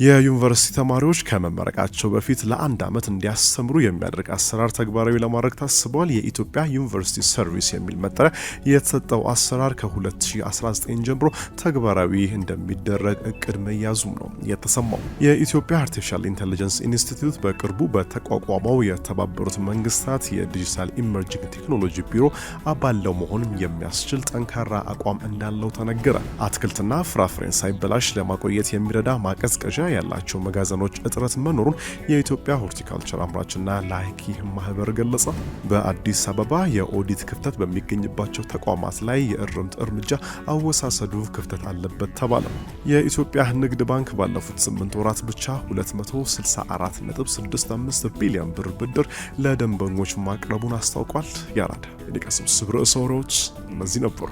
የዩኒቨርሲቲ ተማሪዎች ከመመረቃቸው በፊት ለአንድ ዓመት እንዲያስተምሩ የሚያደርግ አሰራር ተግባራዊ ለማድረግ ታስቧል። የኢትዮጵያ ዩኒቨርሲቲ ሰርቪስ የሚል መጠሪያ የተሰጠው አሰራር ከ2019 ጀምሮ ተግባራዊ እንደሚደረግ እቅድ መያዙም ነው የተሰማው። የኢትዮጵያ አርቲፊሻል ኢንተለጀንስ ኢንስቲትዩት በቅርቡ በተቋቋመው የተባበሩት መንግስታት የዲጂታል ኢመርጂንግ ቴክኖሎጂ ቢሮ አባል ለመሆን የሚያስችል ጠንካራ አቋም እንዳለው ተነገረ። አትክልትና ፍራፍሬን ሳይበላሽ ለማቆየት የሚረዳ ማቀዝቀዣ ያላቸው መጋዘኖች እጥረት መኖሩን የኢትዮጵያ ሆርቲካልቸር አምራችና ላኪ ማህበር ገለጸ። በአዲስ አበባ የኦዲት ክፍተት በሚገኝባቸው ተቋማት ላይ የእርምት እርምጃ አወሳሰዱ ክፍተት አለበት ተባለ። የኢትዮጵያ ንግድ ባንክ ባለፉት 8 ወራት ብቻ 264.65 ቢሊዮን ብር ብድር ለደንበኞች ማቅረቡን አስታውቋል። ያራዳ የደቀሰው ስብረ ሰውሮች እነዚህ ነበሩ።